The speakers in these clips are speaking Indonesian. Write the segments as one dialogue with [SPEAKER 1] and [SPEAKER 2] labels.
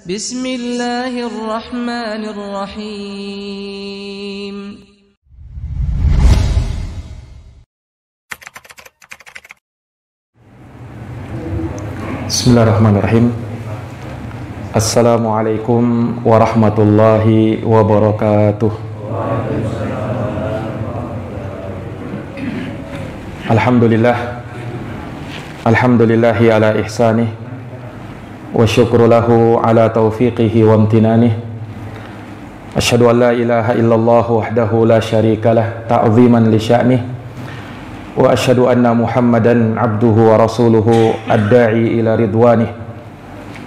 [SPEAKER 1] Bismillahirrahmanirrahim.
[SPEAKER 2] Bismillahirrahmanirrahim. Assalamualaikum warahmatullahi wabarakatuh. Alhamdulillahi ala ihsanih, wa syukru lahu ala taufiqihi wa amtinanih. Asyhadu an la ilaha illallah wahdahu la syarikalah ta'ziman li sya'nih, wa asyhadu anna Muhammadan abduhu wa rasuluhu ad-da'i ila ridwanih,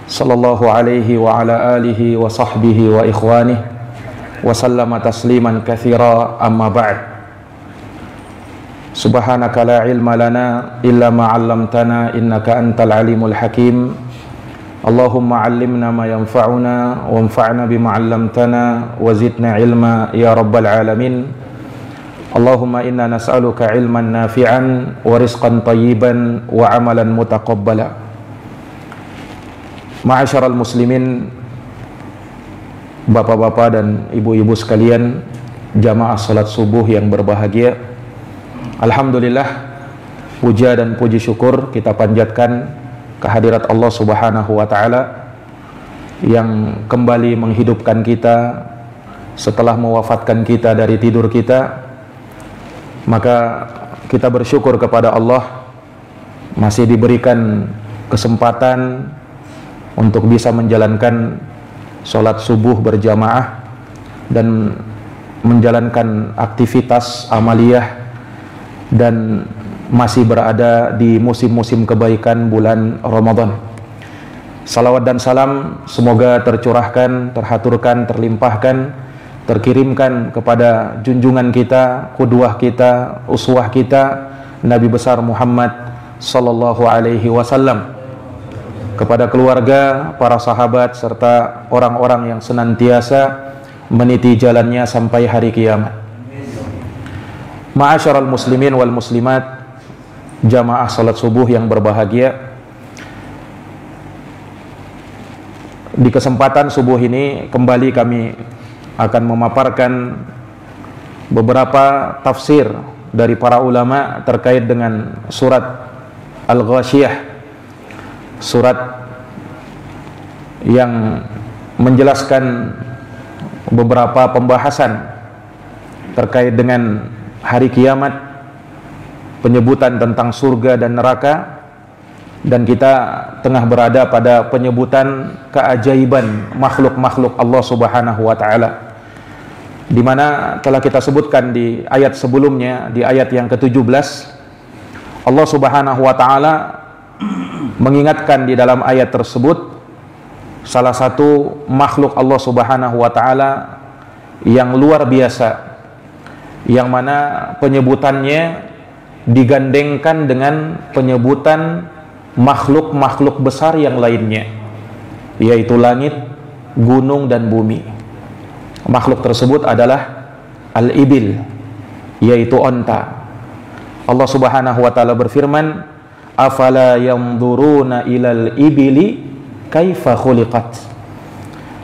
[SPEAKER 2] sallallahu alaihi wa ala alihi wa sahbihi wa ikhwanih, wa sallama tasliman katsira, amma ba'd. Subhanaka la ilma lana illa ma 'allamtana innaka antal alimul hakim. Allahumma 'allimna ma yanfa'una wanfa'na bima 'allamtana wa zidna ilma ya rabbal alamin. Allahumma inna nas'aluka ilman nafi'an wa rizqan tayyiban wa amalan mutaqabbala. Ma'asyiral muslimin, bapak-bapak dan ibu-ibu sekalian, jamaah salat subuh yang berbahagia. Alhamdulillah, puja dan puji syukur kita panjatkan kehadirat Allah Subhanahu wa taala yang kembali menghidupkan kita setelah mewafatkan kita dari tidur kita. Maka kita bersyukur kepada Allah masih diberikan kesempatan untuk bisa menjalankan sholat subuh berjamaah dan menjalankan aktivitas amaliyah, dan masih berada di musim-musim kebaikan bulan Ramadan. Salawat dan salam semoga tercurahkan, terhaturkan, terlimpahkan, terkirimkan kepada junjungan kita, qudwah kita, uswah kita, Nabi besar Muhammad sallallahu alaihi wasallam, kepada keluarga, para sahabat, serta orang-orang yang senantiasa meniti jalannya sampai hari kiamat. Ma'asyiral muslimin wal muslimat, jamaah salat subuh yang berbahagia. Di kesempatan subuh ini kembali kami akan memaparkan beberapa tafsir dari para ulama terkait dengan surat Al-Ghasyiyah, surat yang menjelaskan beberapa pembahasan terkait dengan hari kiamat, penyebutan tentang surga dan neraka, dan kita tengah berada pada penyebutan keajaiban makhluk-makhluk Allah Subhanahu wa taala, di mana telah kita sebutkan di ayat sebelumnya, di ayat yang ke-17, Allah Subhanahu wa taala mengingatkan di dalam ayat tersebut salah satu makhluk Allah Subhanahu wa taala yang luar biasa, yang mana penyebutannya digandengkan dengan penyebutan makhluk-makhluk besar yang lainnya, yaitu langit, gunung, dan bumi. Makhluk tersebut adalah al-ibil, yaitu onta. Allah Subhanahu wa taala berfirman, afala yanzuruna ilal ibili kaifa khuliqat.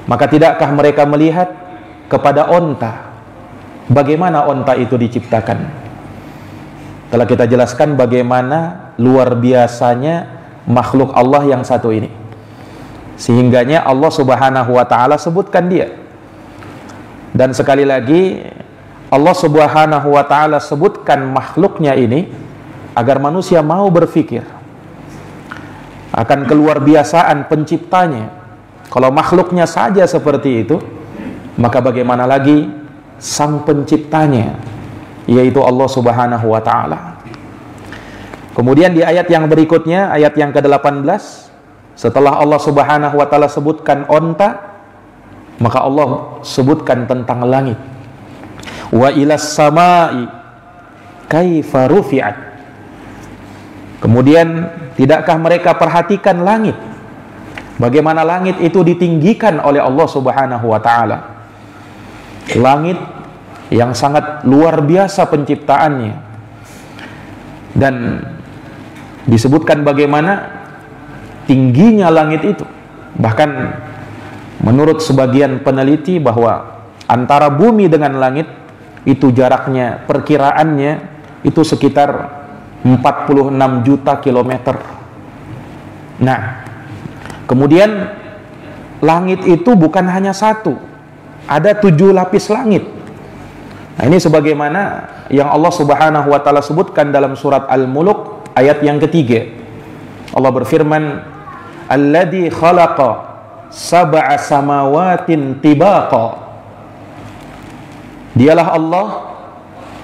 [SPEAKER 2] Maka tidakkah mereka melihat kepada onta, bagaimana onta itu diciptakan? Telah kita jelaskan bagaimana luar biasanya makhluk Allah yang satu ini, sehingganya Allah Subhanahu wa taala sebutkan dia. Dan sekali lagi Allah Subhanahu wa taala sebutkan makhluknya ini agar manusia mau berpikir akan keluar biasaan penciptanya. Kalau makhluknya saja seperti itu, maka bagaimana lagi sang penciptanya, yaitu Allah Subhanahu wa taala. Kemudian di ayat yang berikutnya, ayat yang ke-18, setelah Allah Subhanahu wa taala sebutkan onta, maka Allah sebutkan tentang langit. Wa ilas samai kaifa rufi'at. Kemudian tidakkah mereka perhatikan langit? Bagaimana langit itu ditinggikan oleh Allah Subhanahu wa taala? Langit yang sangat luar biasa penciptaannya, dan disebutkan bagaimana tingginya langit itu. Bahkan Menurut sebagian peneliti bahwa antara bumi dengan langit itu jaraknya, perkiraannya itu sekitar 46 juta kilometer. Nah, kemudian langit itu bukan hanya satu, ada 7 lapis langit. Nah, ini sebagaimana yang Allah Subhanahu wa taala sebutkan dalam surat Al-Mulk ayat yang ketiga. Allah berfirman, "Alladzi khalaqa sab'a samawatin tibaqa." Dialah Allah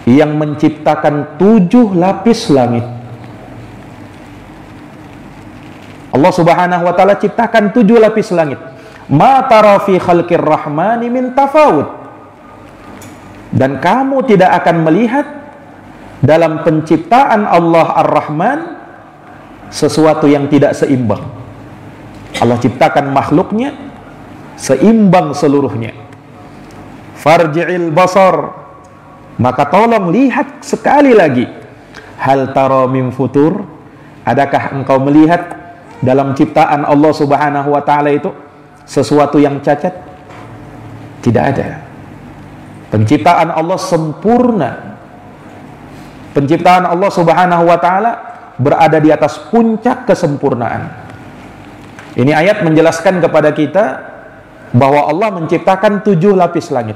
[SPEAKER 2] yang menciptakan 7 lapis langit. Allah Subhanahu wa taala ciptakan 7 lapis langit. Ma tara fi khalqir rahmani min tafawut. Dan kamu tidak akan melihat dalam penciptaan Allah Ar-Rahman sesuatu yang tidak seimbang. Allah ciptakan makhluknya seimbang seluruhnya. Farji'il basar, maka tolong lihat sekali lagi. Hal tara min futur, adakah engkau melihat dalam ciptaan Allah Subhanahu wa taala itu sesuatu yang cacat? Tidak ada. Penciptaan Allah sempurna. Penciptaan Allah Subhanahu wa taala berada di atas puncak kesempurnaan. Ini ayat menjelaskan kepada kita bahwa Allah menciptakan 7 lapis langit.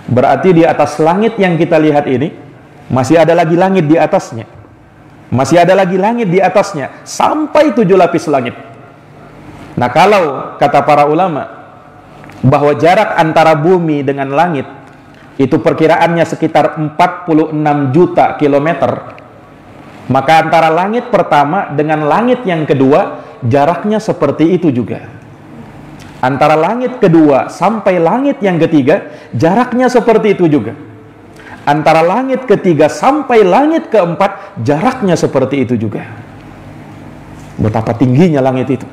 [SPEAKER 2] Berarti di atas langit yang kita lihat ini masih ada lagi langit di atasnya. Masih ada lagi langit di atasnya sampai 7 lapis langit. Nah, kalau kata para ulama bahwa jarak antara bumi dengan langit itu perkiraannya sekitar 46 juta kilometer, maka antara langit pertama dengan langit yang kedua jaraknya seperti itu juga. Antara langit kedua sampai langit yang ketiga jaraknya seperti itu juga. Antara langit ketiga sampai langit keempat jaraknya seperti itu juga. Betapa tingginya langit itu.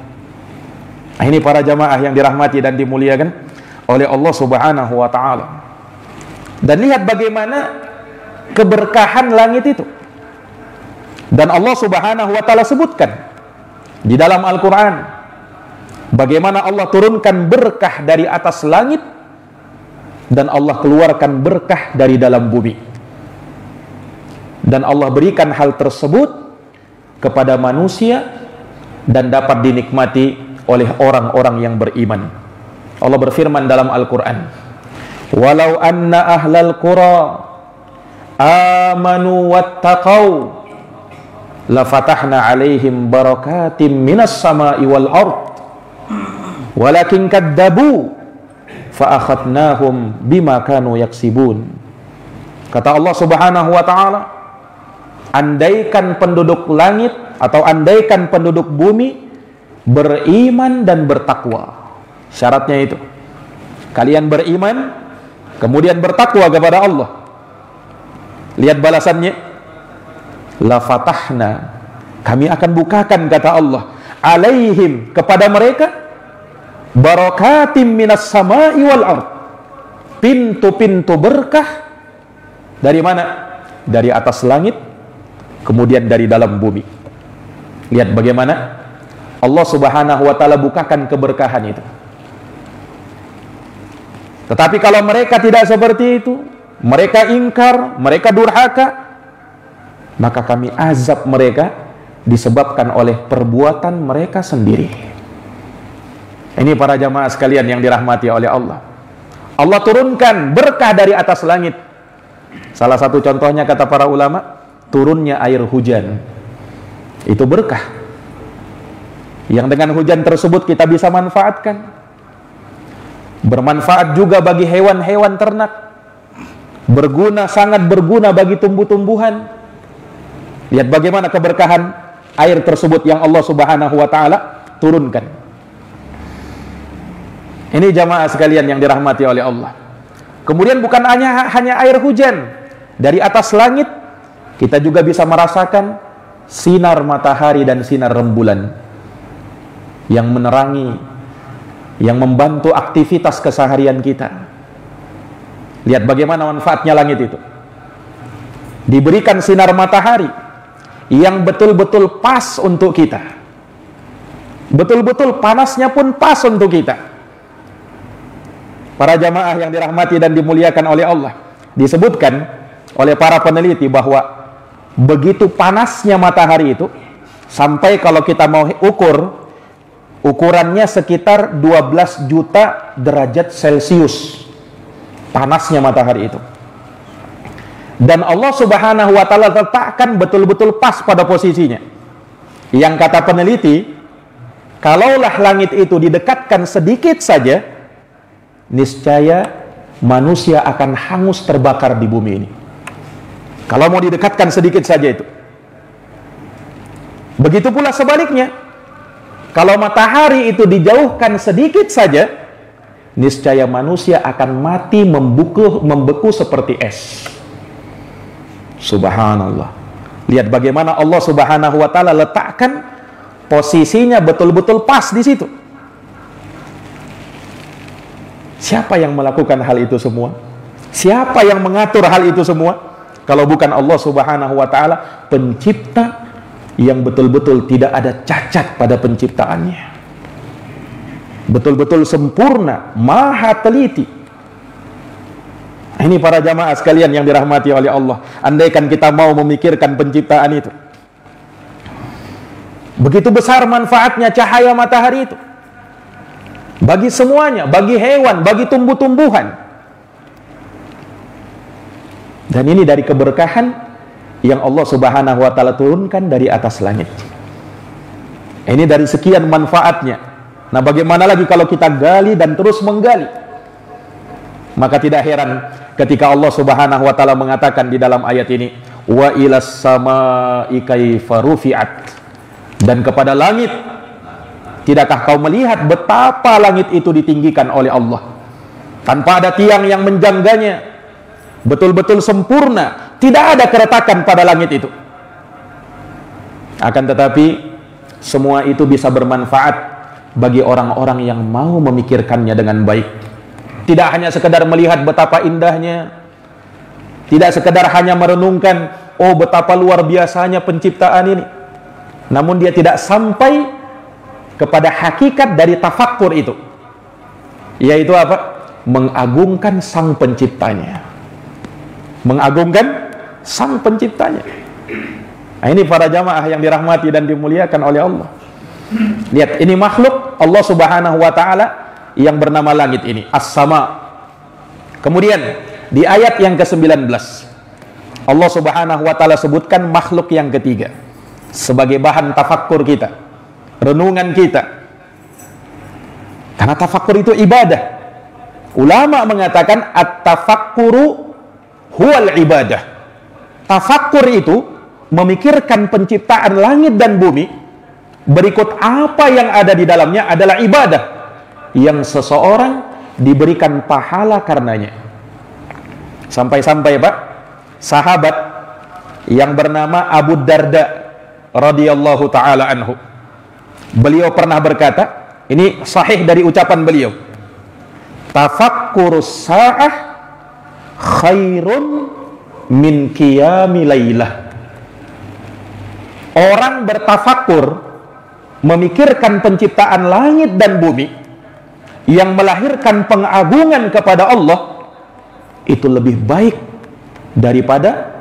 [SPEAKER 2] Nah, ini para jamaah yang dirahmati dan dimuliakan oleh Allah Subhanahu wa taala. Dan lihat bagaimana keberkahan langit itu. Dan Allah Subhanahu wa taala sebutkan di dalam Al-Quran bagaimana Allah turunkan berkah dari atas langit dan Allah keluarkan berkah dari dalam bumi. Dan Allah berikan hal tersebut kepada manusia dan dapat dinikmati oleh orang-orang yang beriman. Allah berfirman dalam Al-Quran, "Walau anna ahlal qura amanu wattaqau lafatahna alaihim barakatim minas sama'i wal ard walakin kadzabu fa akhadnahum bima kanu yaksibun." Kata Allah Subhanahu wa taala, andaikan penduduk langit atau andaikan penduduk bumi beriman dan bertakwa. Syaratnya itu, kalian beriman kemudian bertakwa kepada Allah. Lihat balasannya, la fatahna, kami akan bukakan, kata Allah, alaihim, kepada mereka, barakatim minas sama'i wal ard, pintu-pintu berkah. Dari mana? Dari atas langit, kemudian dari dalam bumi. Lihat bagaimana Allah Subhanahu wa taala bukakan keberkahan itu. Tetapi kalau mereka tidak seperti itu, mereka ingkar, mereka durhaka, maka kami azab mereka disebabkan oleh perbuatan mereka sendiri. Ini para jamaah sekalian yang dirahmati oleh Allah. Allah turunkan berkah dari atas langit. Salah satu contohnya kata para ulama, turunnya air hujan. Itu berkah. Yang dengan hujan tersebut kita bisa manfaatkan. Bermanfaat juga bagi hewan-hewan ternak. Berguna, sangat berguna bagi tumbuh-tumbuhan. Lihat bagaimana keberkahan air tersebut yang Allah Subhanahu wa taala turunkan. Ini jamaah sekalian yang dirahmati oleh Allah. Kemudian bukan hanya air hujan. Dari atas langit kita juga bisa merasakan sinar matahari dan sinar rembulan yang menerangi, yang membantu aktivitas keseharian kita. Lihat bagaimana manfaatnya langit itu. Diberikan sinar matahari yang betul-betul pas untuk kita. Betul-betul panasnya pun pas untuk kita. Para jamaah yang dirahmati dan dimuliakan oleh Allah, disebutkan oleh para peneliti bahwa begitu panasnya matahari itu, sampai kalau kita mau ukur, ukurannya sekitar 12 juta derajat Celcius panasnya matahari itu. Dan Allah Subhanahu wa ta'ala letakkan betul-betul pas pada posisinya. Yang kata peneliti, kalaulah langit itu didekatkan sedikit saja, niscaya manusia akan hangus terbakar di bumi ini. Kalau mau didekatkan sedikit saja itu. Begitu pula sebaliknya, kalau matahari itu dijauhkan sedikit saja, niscaya manusia akan mati membeku seperti es. Subhanallah. Lihat bagaimana Allah Subhanahu wa ta'ala letakkan posisinya betul-betul pas di situ. Siapa yang melakukan hal itu semua? Siapa yang mengatur hal itu semua? Kalau bukan Allah Subhanahu wa ta'ala, pencipta yang betul-betul tidak ada cacat pada penciptaannya. Betul-betul sempurna, maha teliti. Ini para jamaah sekalian yang dirahmati oleh Allah. Andaikan kita mau memikirkan penciptaan itu, begitu besar manfaatnya cahaya matahari itu bagi semuanya, bagi hewan, bagi tumbuh-tumbuhan. Dan ini dari keberkahan yang Allah Subhanahu wa ta'ala turunkan dari atas langit. Ini dari sekian manfaatnya. Nah, bagaimana lagi kalau kita gali dan terus menggali? Maka tidak heran ketika Allah Subhanahu wa ta'ala mengatakan di dalam ayat ini, wa ilas samai kaifa rufi'at, dan kepada langit, tidakkah kau melihat betapa langit itu ditinggikan oleh Allah tanpa ada tiang yang menjangganya, betul-betul sempurna, tidak ada keretakan pada langit itu. Akan tetapi semua itu bisa bermanfaat bagi orang-orang yang mau memikirkannya dengan baik. Tidak hanya sekedar melihat betapa indahnya, tidak sekedar hanya merenungkan, oh betapa luar biasanya penciptaan ini, namun dia tidak sampai kepada hakikat dari tafakkur itu, yaitu apa? Mengagungkan sang penciptanya. Mengagungkan sang penciptanya. Nah, ini para jamaah yang dirahmati dan dimuliakan oleh Allah. Lihat, ini makhluk Allah Subhanahu wa ta'ala yang bernama langit ini, as-sama. Kemudian di ayat yang ke-19 Allah Subhanahu wa ta'ala sebutkan makhluk yang ketiga sebagai bahan tafakkur kita, renungan kita. Karena tafakkur itu ibadah. Ulama mengatakan at-tafakkuru huwal ibadah. Tafakkur itu memikirkan penciptaan langit dan bumi, berikut apa yang ada di dalamnya adalah ibadah yang seseorang diberikan pahala karenanya. Sampai-sampai Pak, sahabat yang bernama Abu Darda radhiyallahu taala anhu, beliau pernah berkata, ini sahih dari ucapan beliau, tafakkurus sa'ah khairun min qiyami lailah. Orang bertafakkur, memikirkan penciptaan langit dan bumi yang melahirkan pengagungan kepada Allah, itu lebih baik daripada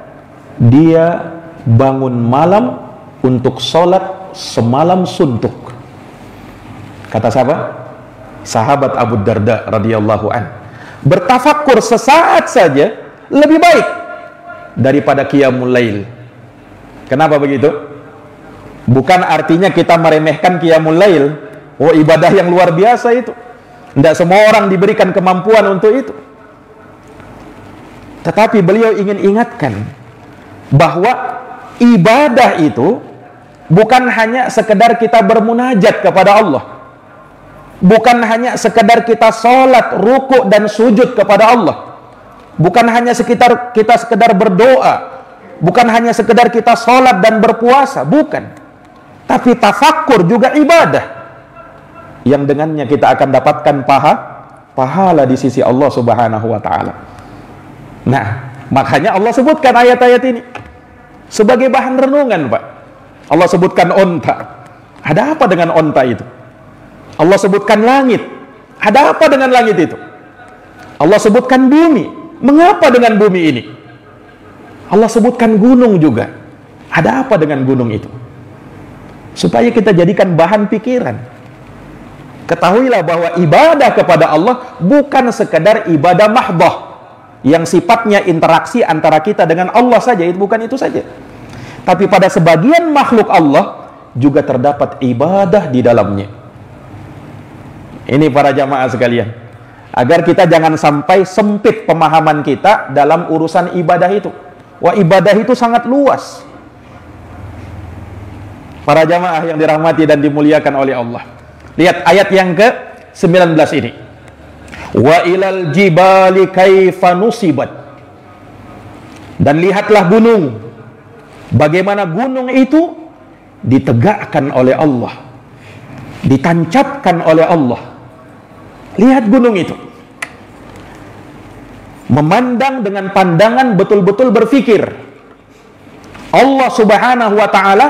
[SPEAKER 2] dia bangun malam untuk sholat semalam suntuk. Kata siapa? Sahabat Abu Darda radhiyallahu an. Bertafakkur sesaat saja lebih baik daripada qiyamul lail. Kenapa begitu? Bukan artinya kita meremehkan qiyamul lail. Oh, ibadah yang luar biasa itu. Tidak semua orang diberikan kemampuan untuk itu. Tetapi beliau ingin ingatkan bahwa ibadah itu bukan hanya sekedar kita bermunajat kepada Allah, bukan hanya sekedar kita sholat, rukuk dan sujud kepada Allah, bukan hanya sekedar kita berdoa, bukan hanya sekedar kita sholat dan berpuasa, bukan. Tapi tafakkur juga ibadah yang dengannya kita akan dapatkan pahala di sisi Allah Subhanahu wa ta'ala. Nah, makanya Allah sebutkan ayat-ayat ini sebagai bahan renungan, Pak. Allah sebutkan onta. Ada apa dengan onta itu? Allah sebutkan langit. Ada apa dengan langit itu? Allah sebutkan bumi. Mengapa dengan bumi ini? Allah sebutkan gunung juga. Ada apa dengan gunung itu? Supaya kita jadikan bahan pikiran. Ketahuilah bahwa ibadah kepada Allah bukan sekedar ibadah mahdoh yang sifatnya interaksi antara kita dengan Allah saja, itu bukan itu saja. Tapi pada sebagian makhluk Allah juga terdapat ibadah di dalamnya. Ini para jamaah sekalian, agar kita jangan sampai sempit pemahaman kita dalam urusan ibadah itu. Wah, ibadah itu sangat luas. Para jamaah yang dirahmati dan dimuliakan oleh Allah, lihat ayat yang ke-19 ini. Wa ilal jibali kaifa nusibat. Dan lihatlah gunung, bagaimana gunung itu ditegakkan oleh Allah, ditancapkan oleh Allah. Lihat gunung itu, memandang dengan pandangan betul-betul berfikir. Allah subhanahu wa ta'ala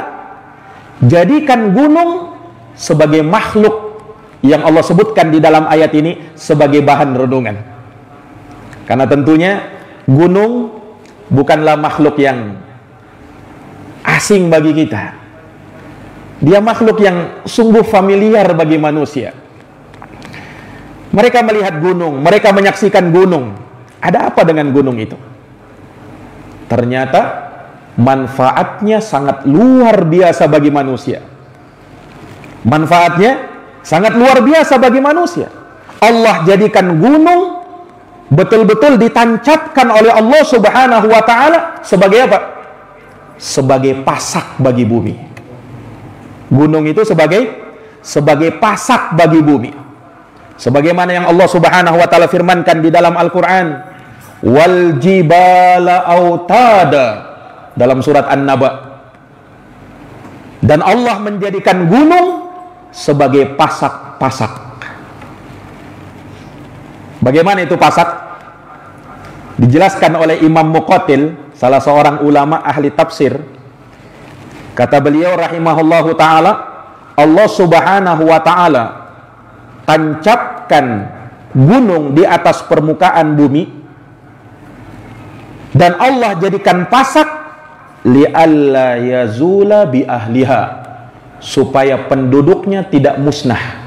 [SPEAKER 2] jadikan gunung sebagai makhluk yang Allah sebutkan di dalam ayat ini sebagai bahan renungan. Karena tentunya gunung bukanlah makhluk yang asing bagi kita. Dia makhluk yang sungguh familiar bagi manusia. Mereka melihat gunung, mereka menyaksikan gunung. Ada apa dengan gunung itu? Ternyata manfaatnya sangat luar biasa bagi manusia. Manfaatnya sangat luar biasa bagi manusia. Allah jadikan gunung betul-betul ditancapkan oleh Allah subhanahu wa ta'ala sebagai apa? Sebagai pasak bagi bumi. Gunung itu sebagai pasak bagi bumi. Sebagaimana yang Allah subhanahu wa ta'ala firmankan di dalam Al-Quran, wal jibala autada, dalam surat An-Naba. Dan Allah menjadikan gunung sebagai pasak-pasak. Bagaimana itu pasak? Dijelaskan oleh Imam Muqatil, salah seorang ulama ahli tafsir. Kata beliau rahimahullahu ta'ala, Allah subhanahu wa ta'ala tancapkan gunung di atas permukaan bumi, dan Allah jadikan pasak li'alla yazula bi ahliha, supaya penduduknya tidak musnah.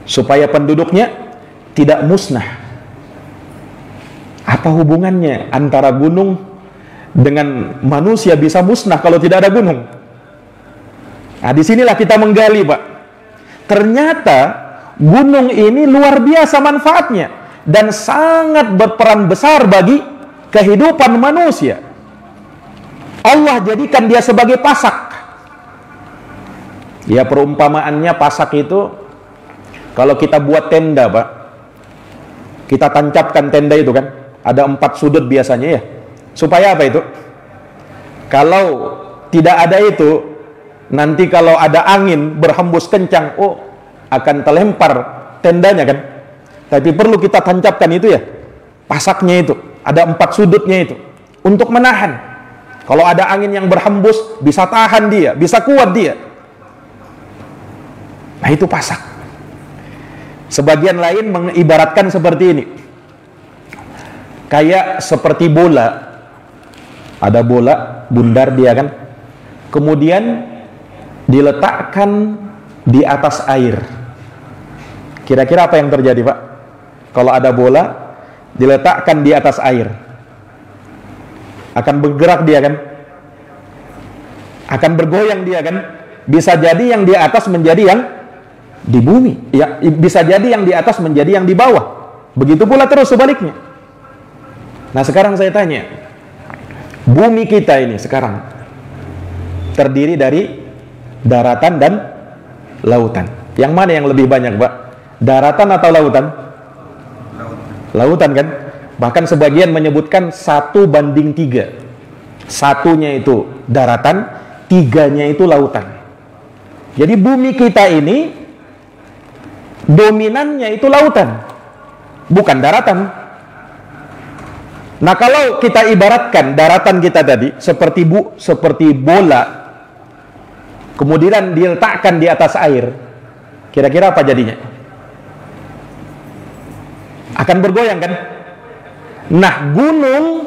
[SPEAKER 2] Supaya penduduknya tidak musnah. Apa hubungannya antara gunung dengan manusia bisa musnah kalau tidak ada gunung? Nah, disinilah kita menggali, Pak. Ternyata gunung ini luar biasa manfaatnya dan sangat berperan besar bagi kehidupan manusia. Allah jadikan dia sebagai pasak. Ya, perumpamaannya pasak itu, kalau kita buat tenda, Pak, kita tancapkan tenda itu kan, ada 4 sudut biasanya ya. Supaya apa itu? Kalau tidak ada itu, nanti kalau ada angin berhembus kencang, oh, akan terlempar tendanya kan. Tapi perlu kita tancapkan itu ya, pasaknya itu, ada 4 sudutnya itu, untuk menahan. Kalau ada angin yang berhembus, bisa tahan dia, bisa kuat dia. Nah, itu pasak. Sebagian lain mengibaratkan seperti ini. Kayak seperti bola. Ada bola, bundar dia kan. Kemudian diletakkan di atas air. Kira-kira apa yang terjadi, Pak? Kalau ada bola diletakkan di atas air, akan bergerak dia kan? Akan bergoyang dia kan? Bisa jadi yang di atas menjadi yang di bumi. Ya, bisa jadi yang di atas menjadi yang di bawah. Begitu pula terus sebaliknya. Nah, sekarang saya tanya, bumi kita ini sekarang terdiri dari daratan dan lautan. Yang mana yang lebih banyak, Pak? Daratan atau lautan? Lautan kan? Bahkan sebagian menyebutkan 1:3. Satunya itu daratan, 3-nya itu lautan. Jadi bumi kita ini dominannya itu lautan, bukan daratan. Nah, kalau kita ibaratkan daratan kita tadi seperti bola, kemudian diletakkan di atas air, kira-kira apa jadinya? Akan bergoyang kan? Nah, gunung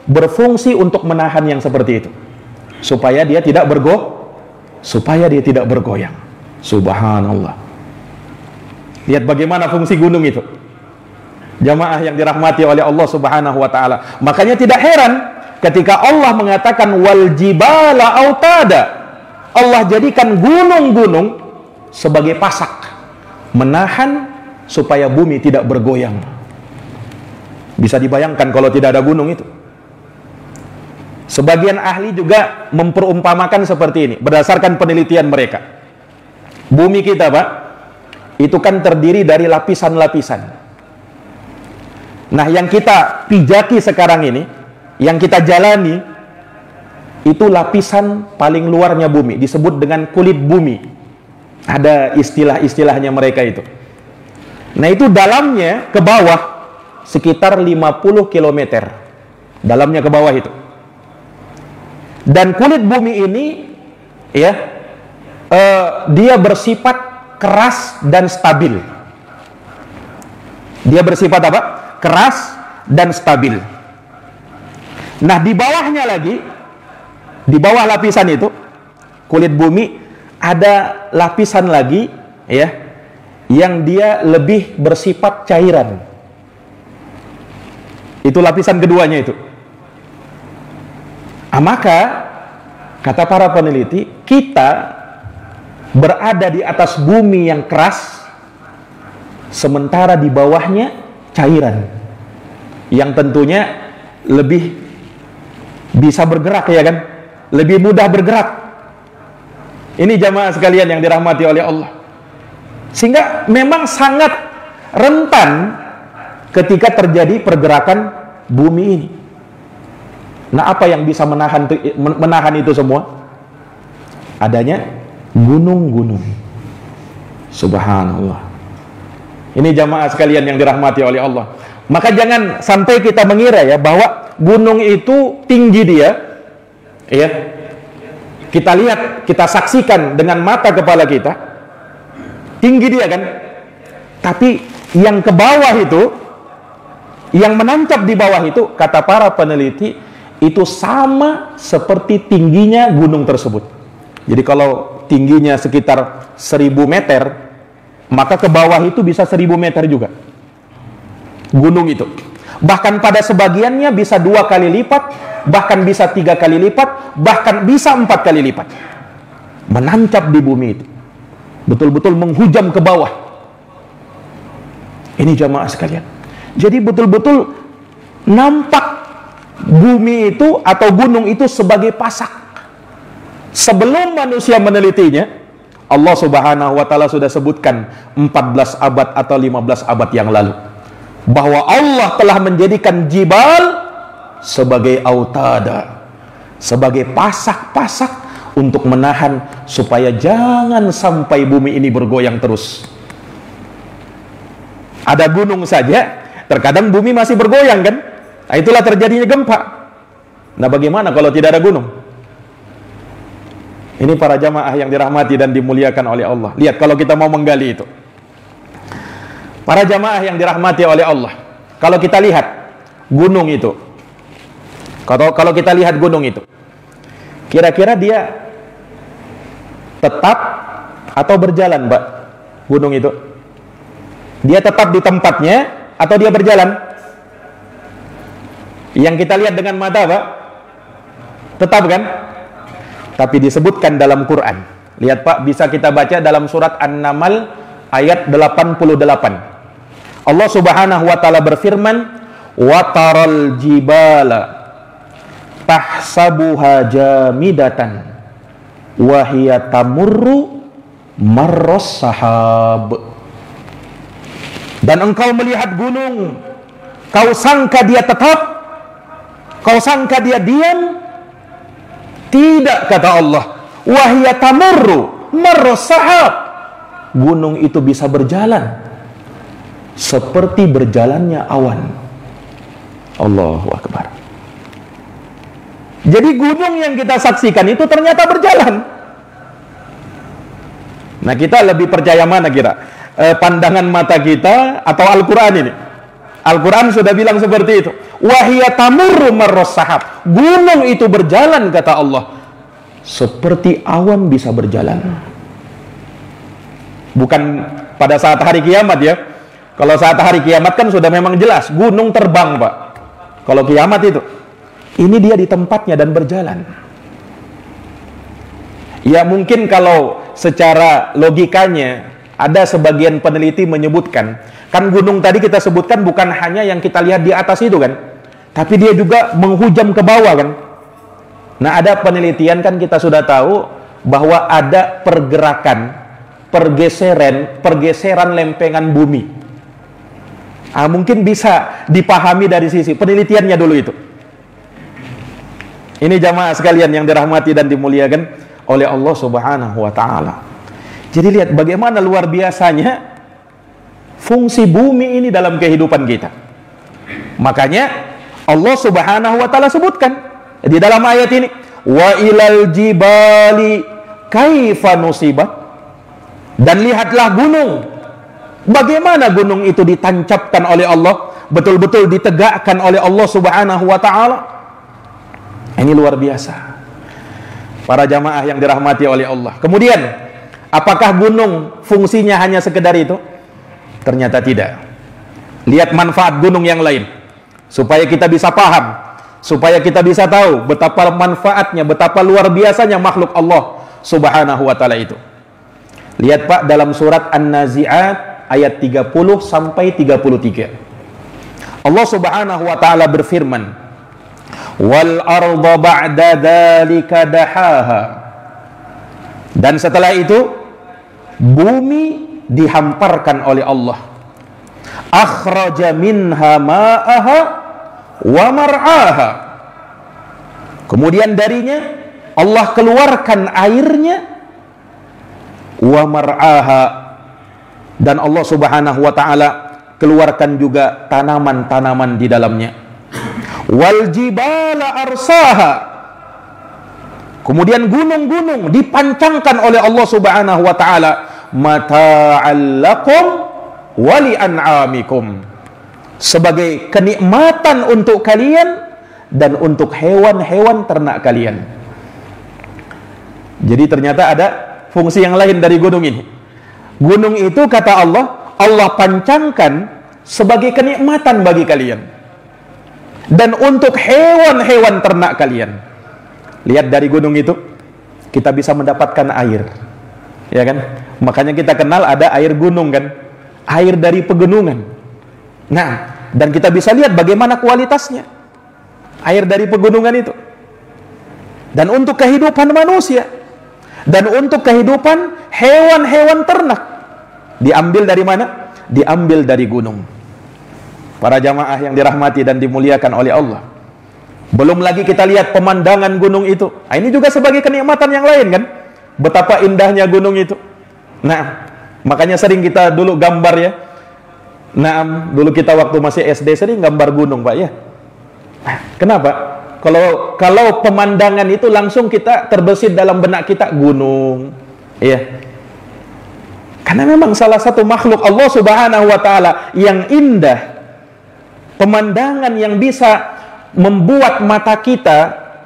[SPEAKER 2] berfungsi untuk menahan yang seperti itu, supaya dia tidak bergoyang. Subhanallah. Lihat bagaimana fungsi gunung itu. Jamaah yang dirahmati oleh Allah Subhanahu wa taala. Makanya tidak heran ketika Allah mengatakan wal jibala autada. Allah jadikan gunung-gunung sebagai pasak, menahan supaya bumi tidak bergoyang. Bisa dibayangkan kalau tidak ada gunung itu. Sebagian ahli juga memperumpamakan seperti ini berdasarkan penelitian mereka. Bumi kita, Pak, itu kan terdiri dari lapisan-lapisan. Nah, yang kita pijaki sekarang ini, yang kita jalani, itu lapisan paling luarnya bumi, disebut dengan kulit bumi. Ada istilah-istilahnya mereka itu. Nah, itu dalamnya ke bawah sekitar 50 km. Dalamnya ke bawah itu. Dan kulit bumi ini, ya, dia bersifat keras dan stabil. Dia bersifat apa? Keras dan stabil. Nah, di bawahnya lagi, di bawah lapisan itu, kulit bumi, ada lapisan lagi, ya, yang dia lebih bersifat cairan. Itu lapisan keduanya itu. Maka, kata para peneliti, kita berada di atas bumi yang keras, sementara di bawahnya cairan, yang tentunya lebih bisa bergerak, ya kan? Lebih mudah bergerak. Ini jamaah sekalian yang dirahmati oleh Allah. Sehingga memang sangat rentan ketika terjadi pergerakan bumi ini. Nah, apa yang bisa menahan itu semua? Adanya gunung-gunung. Subhanallah. Ini jamaah sekalian yang dirahmati oleh Allah. Maka jangan sampai kita mengira ya bahwa gunung itu tinggi dia, ya. Kita lihat, kita saksikan dengan mata kepala kita, tinggi dia kan. Tapi yang ke bawah itu, yang menancap di bawah itu, kata para peneliti, itu sama seperti tingginya gunung tersebut. Jadi kalau tingginya sekitar 1000 meter, maka ke bawah itu bisa 1000 meter juga gunung itu. Bahkan pada sebagiannya bisa 2 kali lipat, bahkan bisa 3 kali lipat, bahkan bisa 4 kali lipat, menancap di bumi itu, betul-betul menghujam ke bawah. Ini jamaah sekalian. Jadi betul-betul nampak bumi itu atau gunung itu sebagai pasak. Sebelum manusia menelitinya, Allah Subhanahu wa taala sudah sebutkan 14 abad atau 15 abad yang lalu, bahwa Allah telah menjadikan jibal sebagai autada, sebagai pasak-pasak untuk menahan supaya jangan sampai bumi ini bergoyang terus. Ada gunung saja, terkadang bumi masih bergoyang kan? Nah, itulah terjadinya gempa. Nah, bagaimana kalau tidak ada gunung? Ini para jamaah yang dirahmati dan dimuliakan oleh Allah. Lihat kalau kita mau menggali itu. Para jamaah yang dirahmati oleh Allah, kalau kita lihat gunung itu, kalau kita lihat gunung itu, kira-kira dia tetap atau berjalan, Mbak? Gunung itu, dia tetap di tempatnya atau dia berjalan? Yang kita lihat dengan mata, Pak, tetap kan? Tapi disebutkan dalam Quran. Lihat Pak, bisa kita baca dalam surat An-Naml ayat 88. Allah Subhanahu wa taala berfirman, "Wa taral jibala tahsabuha jamidatan wa hiya tamurru marras sahab." Dan engkau melihat gunung, kau sangka dia tetap, kau sangka dia diam. Tidak, kata Allah, wa hiya tamurru marras sahab. Gunung itu bisa berjalan seperti berjalannya awan. Allahu Akbar. Jadi gunung yang kita saksikan itu ternyata berjalan. Nah, kita lebih percaya mana kira? Pandangan mata kita atau Al-Quran ini? Al-Quran sudah bilang seperti itu. Wahia tamurru marras sahab. Gunung itu berjalan, kata Allah, seperti awan bisa berjalan. Bukan pada saat hari kiamat ya. Kalau saat hari kiamat kan sudah memang jelas gunung terbang, Pak. Kalau kiamat itu, ini dia di tempatnya dan berjalan. Ya mungkin kalau secara logikanya ada sebagian peneliti menyebutkan, kan gunung tadi kita sebutkan bukan hanya yang kita lihat di atas itu kan, tapi dia juga menghujam ke bawah kan. Nah, ada penelitian kan kita sudah tahu bahwa ada pergeseran lempengan bumi. Mungkin bisa dipahami dari sisi penelitiannya dulu itu. Ini jamaah sekalian yang dirahmati dan dimuliakan oleh Allah Subhanahu wa taala. Jadi lihat bagaimana luar biasanya fungsi bumi ini dalam kehidupan kita. Makanya Allah Subhanahu wa taala sebutkan di dalam ayat ini, wa ilal jibali kaifa nusibat. Dan lihatlah gunung, bagaimana gunung itu ditancapkan oleh Allah, betul-betul ditegakkan oleh Allah Subhanahu wa taala. Ini luar biasa, para jamaah yang dirahmati oleh Allah. Kemudian, apakah gunung fungsinya hanya sekedar itu? Ternyata tidak. Lihat manfaat gunung yang lain, supaya kita bisa paham, supaya kita bisa tahu betapa manfaatnya, betapa luar biasanya makhluk Allah Subhanahu wa taala itu. Lihat Pak, dalam surat An-Nazi'at ayat 30 sampai 33. Allah Subhanahu wa taala berfirman, "Wal arda ba'da dzalika dahaha." Dan setelah itu bumi dihamparkan oleh Allah. Akhraja minha ma'aha wa mar'aha. Kemudian darinya Allah keluarkan airnya, wa mar'aha, dan Allah Subhanahu wa taala keluarkan juga tanaman-tanaman di dalamnya. Wal jibala arsaha. Kemudian gunung-gunung dipancangkan oleh Allah Subhanahu wa taala, mata'al lakum wa li an'amikum, sebagai kenikmatan untuk kalian dan untuk hewan-hewan ternak kalian. Jadi ternyata ada fungsi yang lain dari gunung ini. Gunung itu kata Allah, Allah pancangkan sebagai kenikmatan bagi kalian dan untuk hewan-hewan ternak kalian. Lihat, dari gunung itu kita bisa mendapatkan air, ya kan? Makanya kita kenal ada air gunung kan, air dari pegunungan. Nah, dan kita bisa lihat bagaimana kualitasnya air dari pegunungan itu. Dan untuk kehidupan manusia dan untuk kehidupan hewan-hewan ternak diambil dari mana? Diambil dari gunung. Para jamaah yang dirahmati dan dimuliakan oleh Allah, belum lagi kita lihat pemandangan gunung itu. Nah, ini juga sebagai kenikmatan yang lain kan, betapa indahnya gunung itu. Nah, makanya sering kita dulu gambar ya. Nah, dulu kita waktu masih SD sering gambar gunung Pak ya. Nah, kenapa? Kalau pemandangan itu langsung kita terbesit dalam benak kita gunung, ya. Karena memang salah satu makhluk Allah Subhanahu wa taala yang indah, pemandangan yang bisa membuat mata kita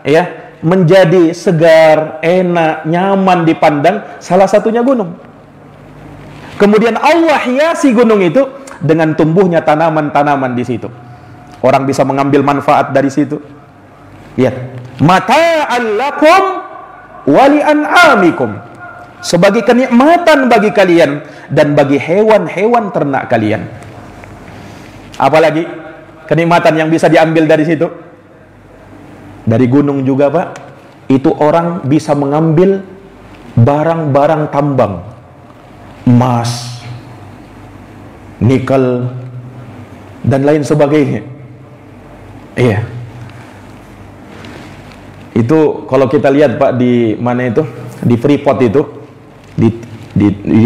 [SPEAKER 2] ya menjadi segar, enak, nyaman dipandang, salah satunya gunung. Kemudian Allah hiasi gunung itu dengan tumbuhnya tanaman-tanaman di situ. Orang bisa mengambil manfaat dari situ. Ya, mata'al lakum wa li an'amikum, sebagai kenikmatan bagi kalian dan bagi hewan-hewan ternak kalian. Apalagi kenikmatan yang bisa diambil dari situ? Dari gunung juga Pak, itu orang bisa mengambil barang-barang tambang, emas, nikel, dan lain sebagainya. Iya. Itu kalau kita lihat Pak di mana itu, di Freeport itu, di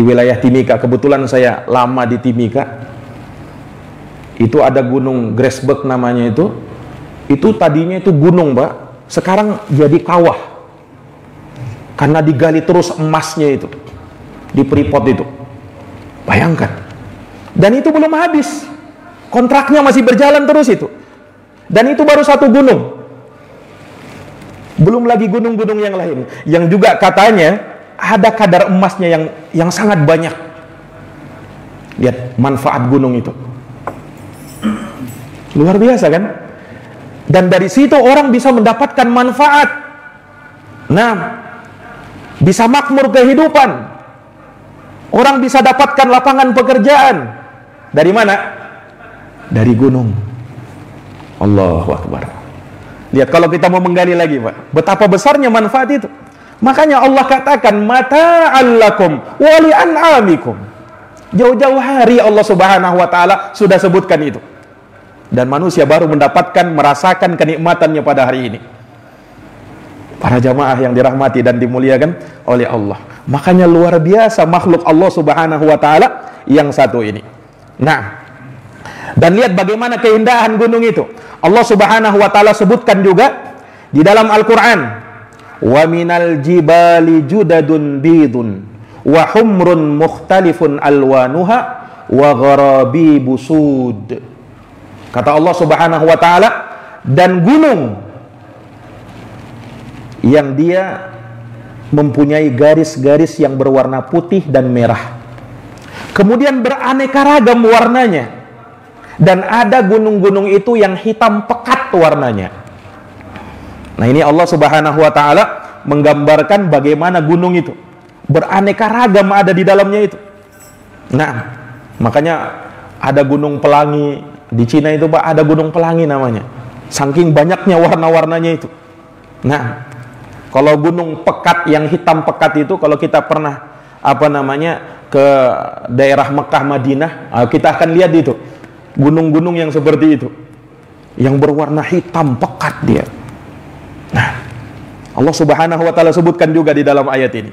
[SPEAKER 2] wilayah Timika. Kebetulan saya lama di Timika. Itu ada gunung Grasberg namanya itu. Itu tadinya itu gunung Pak, sekarang jadi kawah karena digali terus emasnya itu di Freeport itu. Bayangkan. Dan itu belum habis. Kontraknya masih berjalan terus itu. Dan itu baru satu gunung. Belum lagi gunung-gunung yang lain. Yang juga katanya ada kadar emasnya yang sangat banyak. Lihat manfaat gunung itu. Luar biasa kan? Dan dari situ orang bisa mendapatkan manfaat. Nah, bisa makmur kehidupan. Orang bisa dapatkan lapangan pekerjaan. Dari mana? Dari gunung. Allahu Akbar. Lihat kalau kita mau menggali lagi, Pak, betapa besarnya manfaat itu. Makanya Allah katakan mata'al lakum wa li'an'amikum. Jauh-jauh hari Allah Subhanahu wa taala sudah sebutkan itu. Dan manusia baru mendapatkan, merasakan kenikmatannya pada hari ini. Para jamaah yang dirahmati dan dimuliakan oleh Allah. Makanya luar biasa makhluk Allah Subhanahu wa taala yang satu ini. Nah, dan lihat bagaimana keindahan gunung itu. Allah Subhanahu wa taala sebutkan juga di dalam Al-Qur'an, "Wa minal jibali judadun bidun wa humrun mukhtalifun alwanuha wa gharabibu sud." Kata Allah Subhanahu wa taala, dan gunung yang dia mempunyai garis-garis yang berwarna putih dan merah. Kemudian beraneka ragam warnanya. Dan ada gunung-gunung itu yang hitam pekat warnanya. Nah, ini Allah Subhanahu wa taala menggambarkan bagaimana gunung itu beraneka ragam ada di dalamnya itu. Nah, makanya ada gunung pelangi di Cina itu, Pak, ada gunung pelangi namanya. Saking banyaknya warna-warnanya itu. Nah, kalau gunung pekat yang hitam pekat itu, kalau kita pernah ke daerah Mekah, Madinah, kita akan lihat itu gunung-gunung yang seperti itu, yang berwarna hitam pekat dia. Nah, Allah Subhanahu wa taala sebutkan juga di dalam ayat ini.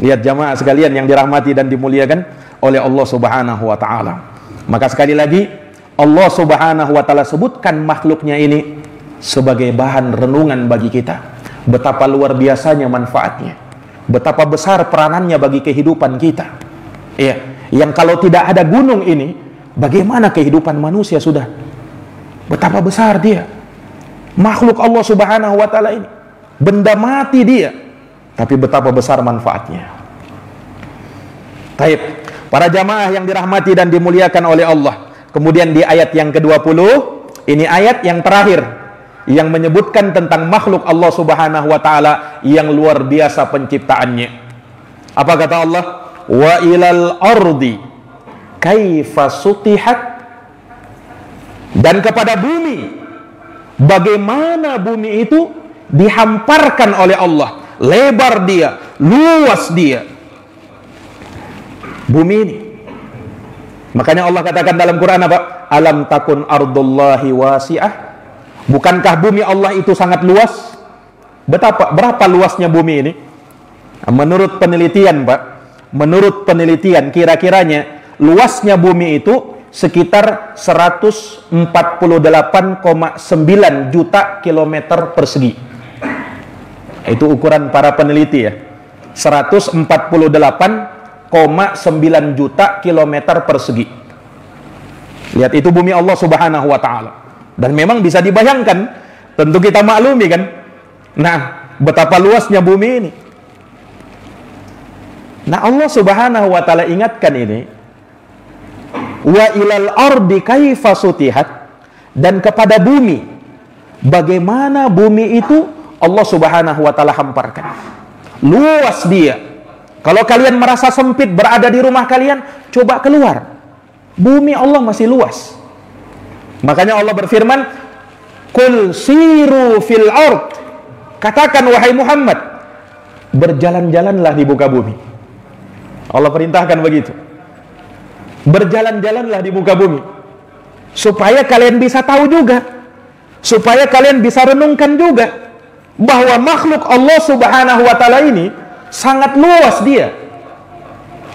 [SPEAKER 2] Lihat jamaah sekalian yang dirahmati dan dimuliakan oleh Allah Subhanahu wa taala. Maka sekali lagi Allah Subhanahu wa taala sebutkan makhluknya ini sebagai bahan renungan bagi kita. Betapa luar biasanya manfaatnya. Betapa besar peranannya bagi kehidupan kita. Iya, yang kalau tidak ada gunung ini, bagaimana kehidupan manusia sudah? Betapa besar dia. Makhluk Allah Subhanahu wa taala ini. Benda mati dia, tapi betapa besar manfaatnya. Baik, para jamaah yang dirahmati dan dimuliakan oleh Allah. Kemudian di ayat yang ke-20, ini ayat yang terakhir yang menyebutkan tentang makhluk Allah Subhanahu wa taala yang luar biasa penciptaannya. Apa kata Allah? Wa ilal ardi kaifa sutihat, dan kepada bumi, bagaimana bumi itu dihamparkan oleh Allah. Lebar dia, luas dia bumi ini. Makanya Allah katakan dalam Quran apa? Alam takun ardullahi wasi'ah. Bukankah bumi Allah itu sangat luas? Berapa luasnya bumi ini? Menurut penelitian, Pak, menurut penelitian kira-kiranya luasnya bumi itu sekitar 148,9 juta kilometer persegi. Itu ukuran para peneliti ya. 148,9 juta kilometer persegi. Lihat, itu bumi Allah Subhanahu wa taala. Dan memang bisa dibayangkan, tentu kita maklumi kan. Nah, betapa luasnya bumi ini. Nah, Allah Subhanahu wa taala ingatkan ini. Wa ilal ardi kaifa sutihat, dan kepada bumi, bagaimana bumi itu Allah Subhanahu wa taala hamparkan. Luas dia. Kalau kalian merasa sempit berada di rumah kalian, coba keluar. Bumi Allah masih luas. Makanya Allah berfirman, "Qul siru fil ard." Katakan wahai Muhammad, berjalan-jalanlah di muka bumi. Allah perintahkan begitu. Berjalan-jalanlah di muka bumi, supaya kalian bisa tahu juga, supaya kalian bisa renungkan juga bahwa makhluk Allah Subhanahu wa taala ini sangat luas dia.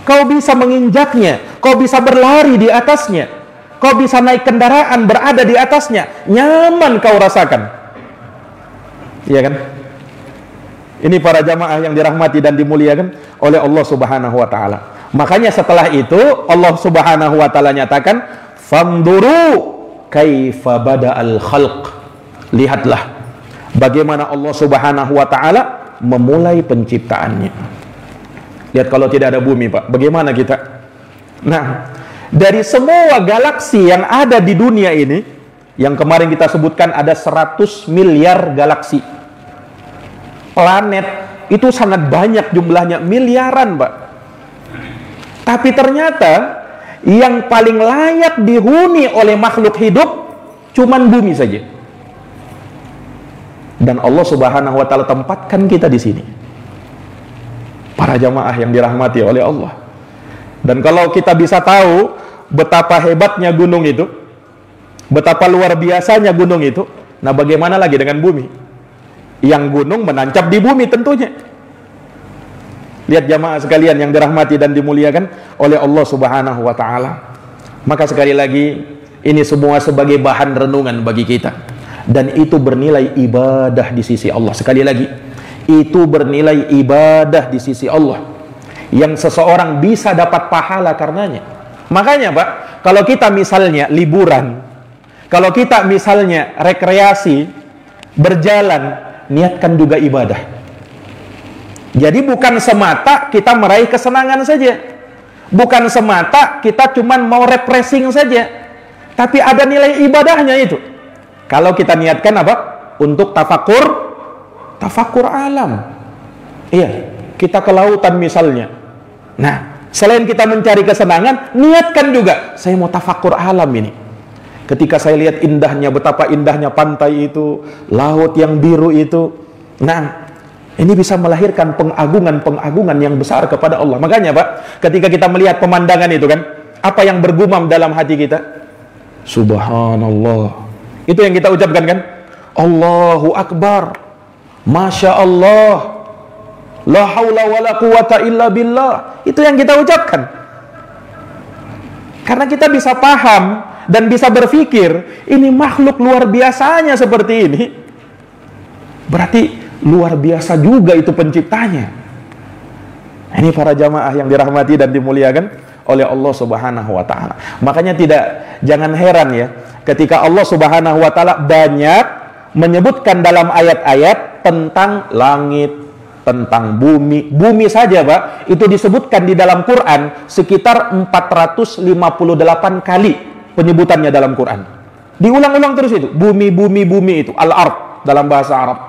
[SPEAKER 2] Kau bisa menginjaknya, kau bisa berlari di atasnya, kau bisa naik kendaraan berada di atasnya, nyaman kau rasakan. Iya kan? Ini para jamaah yang dirahmati dan dimuliakan oleh Allah Subhanahu wa taala. Makanya setelah itu Allah Subhanahu wa taala nyatakan, Fanduru kaifa bada'al khalq. Lihatlah bagaimana Allah Subhanahu wa taala memulai penciptaannya. Lihat kalau tidak ada bumi, Pak, bagaimana kita? Nah, dari semua galaksi yang ada di dunia ini, yang kemarin kita sebutkan ada 100 miliar galaksi. Planet itu sangat banyak jumlahnya, miliaran, Pak. Tapi ternyata yang paling layak dihuni oleh makhluk hidup cuman bumi saja. Dan Allah Subhanahu wa taala tempatkan kita di sini. Para jamaah yang dirahmati oleh Allah. Dan kalau kita bisa tahu betapa hebatnya gunung itu, betapa luar biasanya gunung itu, nah bagaimana lagi dengan bumi? Yang gunung menancap di bumi tentunya. Lihat jamaah sekalian yang dirahmati dan dimuliakan oleh Allah Subhanahu wa taala. Maka sekali lagi, ini semua sebagai bahan renungan bagi kita. Dan itu bernilai ibadah di sisi Allah. Sekali lagi, itu bernilai ibadah di sisi Allah, yang seseorang bisa dapat pahala karenanya. Makanya, Pak, kalau kita misalnya liburan, kalau kita misalnya rekreasi, berjalan, niatkan juga ibadah. Jadi bukan semata kita meraih kesenangan saja, bukan semata kita cuman mau refreshing saja, tapi ada nilai ibadahnya itu. Kalau kita niatkan apa? Untuk tafakur alam. Iya, kita ke lautan misalnya. Nah, selain kita mencari kesenangan, niatkan juga, saya mau tafakur alam ini. Ketika saya lihat indahnya, betapa indahnya pantai itu, laut yang biru itu. Nah, ini bisa melahirkan pengagungan yang besar kepada Allah. Makanya, Pak, ketika kita melihat pemandangan itu kan, apa yang bergumam dalam hati kita? Subhanallah. Itu yang kita ucapkan kan? Allahu Akbar. Masya Allah. La haula wa la quwata illa billah. Itu yang kita ucapkan. Karena kita bisa paham dan bisa berpikir, ini makhluk luar biasanya seperti ini. Berarti luar biasa juga itu penciptanya. Ini para jamaah yang dirahmati dan dimuliakan oleh Allah Subhanahu wa taala. Makanya jangan heran ya, ketika Allah Subhanahu wa taala banyak menyebutkan dalam ayat-ayat tentang langit, tentang bumi. Bumi saja, Pak, itu disebutkan di dalam Quran sekitar 458 kali penyebutannya dalam Quran. Diulang-ulang terus itu, bumi itu, al-ard dalam bahasa Arab.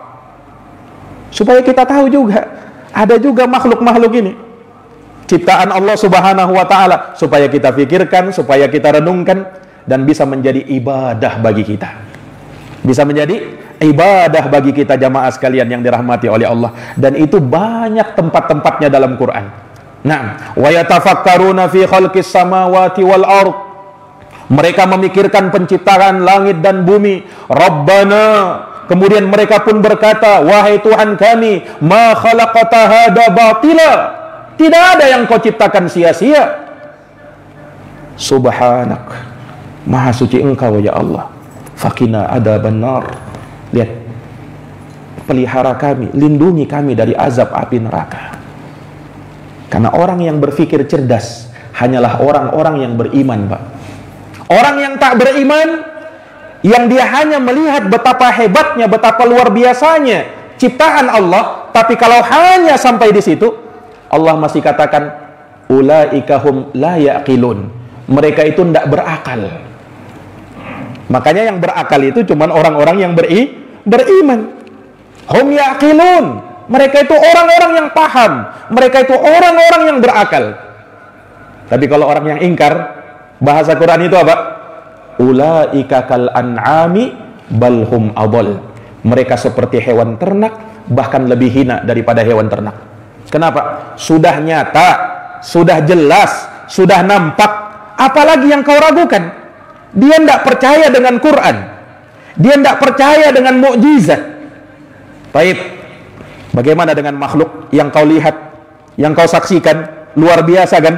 [SPEAKER 2] Supaya kita tahu juga, ada juga makhluk-makhluk ini, ciptaan Allah Subhanahu wa taala, supaya kita pikirkan, supaya kita renungkan, dan bisa menjadi ibadah bagi kita. Bisa menjadi ibadah bagi kita jamaah sekalian yang dirahmati oleh Allah. Dan itu banyak tempat-tempatnya dalam Quran. Nah, wa yatafakkaruna fi khalqis samawati wal ard. Mereka memikirkan penciptaan langit dan bumi. Rabbana, kemudian mereka pun berkata, wahai Tuhan kami, ma khalaqata hada batila. Tidak ada yang kau ciptakan sia-sia. Subhanak, maha suci engkau ya Allah. Fakina adzaban nar. Lihat, pelihara kami, lindungi kami dari azab api neraka. Karena orang yang berpikir cerdas hanyalah orang-orang yang beriman, Pak. Orang yang tak beriman, yang dia hanya melihat betapa hebatnya, betapa luar biasanya ciptaan Allah, tapi kalau hanya sampai di situ, Allah masih katakan ulaika hum la yaqilun. Mereka itu tidak berakal. Makanya yang berakal itu cuman orang-orang yang beriman. Hum yaqilun. Mereka itu orang-orang yang paham. Mereka itu orang-orang yang berakal. Tapi kalau orang yang ingkar, bahasa Quran itu apa? Ulaika kal an'ami bal hum adall. Mereka seperti hewan ternak, bahkan lebih hina daripada hewan ternak. Kenapa? Sudah nyata, sudah jelas, sudah nampak. Apalagi yang kau ragukan? Dia tidak percaya dengan Quran. Dia tidak percaya dengan mukjizat. Baik, bagaimana dengan makhluk yang kau lihat, yang kau saksikan, luar biasa kan?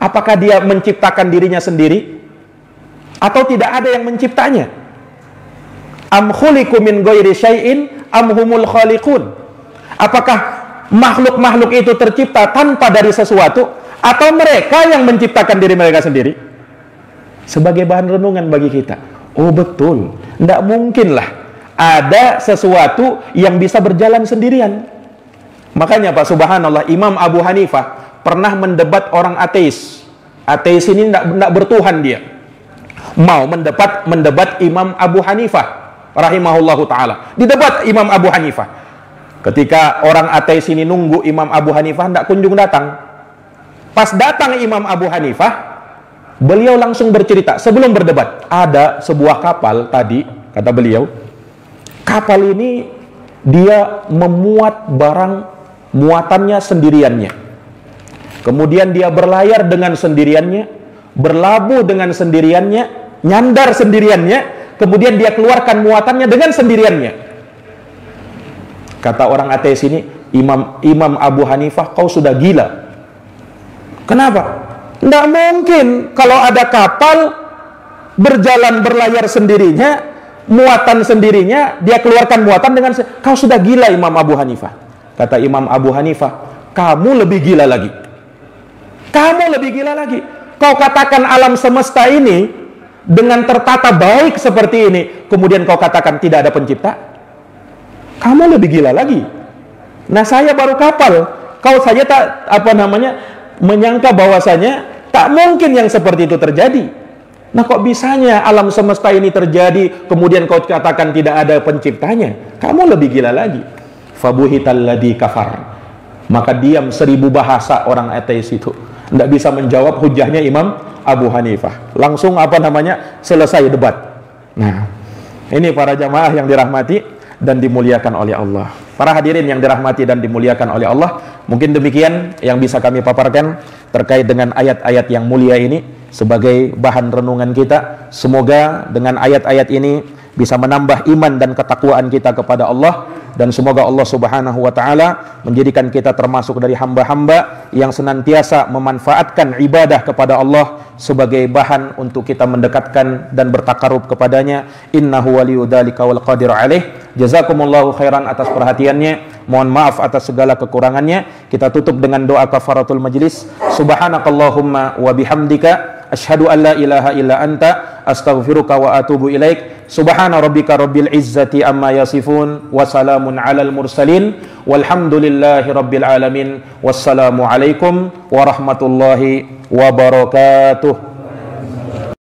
[SPEAKER 2] Apakah dia menciptakan dirinya sendiri? Atau tidak ada yang menciptanya? Am khuliqu min ghairi syai'in am humul khaliqun? Apakah makhluk-makhluk itu tercipta tanpa dari sesuatu, atau mereka yang menciptakan diri mereka sendiri? sebagai bahan renungan bagi kita. Oh betul, tidak mungkinlah ada sesuatu yang bisa berjalan sendirian. Makanya Pak, subhanallah, Imam Abu Hanifah pernah mendebat orang ateis. Ateis ini tidak bertuhan dia. Mau mendebat Imam Abu Hanifah rahimahullahu ta'ala. Didebat Imam Abu Hanifah. Ketika orang ateis ini nunggu Imam Abu Hanifah, tidak kunjung datang. Pas datang Imam Abu Hanifah, beliau langsung bercerita sebelum berdebat. Ada sebuah kapal tadi, kata beliau, kapal ini dia memuat barang muatannya sendiriannya. Kemudian dia berlayar dengan sendiriannya, berlabuh dengan sendiriannya, nyandar sendiriannya, kemudian dia keluarkan muatannya dengan sendiriannya. Kata orang ateis ini, Imam Abu Hanifah, kau sudah gila. Kenapa? Tidak mungkin kalau ada kapal berjalan berlayar sendirinya, muatan sendirinya, dia keluarkan muatan dengan kau sudah gila Imam Abu Hanifah. Kata Imam Abu Hanifah, kamu lebih gila lagi. Kamu lebih gila lagi. Kau katakan alam semesta ini dengan tertata baik seperti ini, kemudian kau katakan tidak ada pencipta. Kamu lebih gila lagi. Nah, saya baru kapal. Kau saja tak menyangka bahwasanya tak mungkin yang seperti itu terjadi. Nah, kok bisanya alam semesta ini terjadi, kemudian kau katakan tidak ada penciptanya? Kamu lebih gila lagi. Fabuhital ladzi kafar. Maka diam 1000 bahasa orang ateis itu. Tidak bisa menjawab hujahnya Imam Abu Hanifah. Langsung selesai debat. Nah, ini para jamaah yang dirahmati dan dimuliakan oleh Allah. Para hadirin yang dirahmati dan dimuliakan oleh Allah, mungkin demikian yang bisa kami paparkan terkait dengan ayat-ayat yang mulia ini sebagai bahan renungan kita. Semoga dengan ayat-ayat ini bisa menambah iman dan ketakwaan kita kepada Allah, dan semoga Allah Subhanahu wa taala menjadikan kita termasuk dari hamba-hamba yang senantiasa memanfaatkan ibadah kepada Allah sebagai bahan untuk kita mendekatkan dan bertakarub kepadanya. Innahu waliyudzalika wal qadiru alaih. Jazakumullahu khairan atas perhatiannya. Mohon maaf atas segala kekurangannya. Kita tutup dengan doa kafaratul majlis. Subhanakallahumma wa bihamdika asyhadu an la ilaha illa anta astaghfiruka wa atubu ilaik. Subhana rabbika rabbil izzati amma yasifun wa salamun alal mursalin walhamdulillahi rabbil alamin. Wassalamu alaikum warahmatullahi wabarakatuh.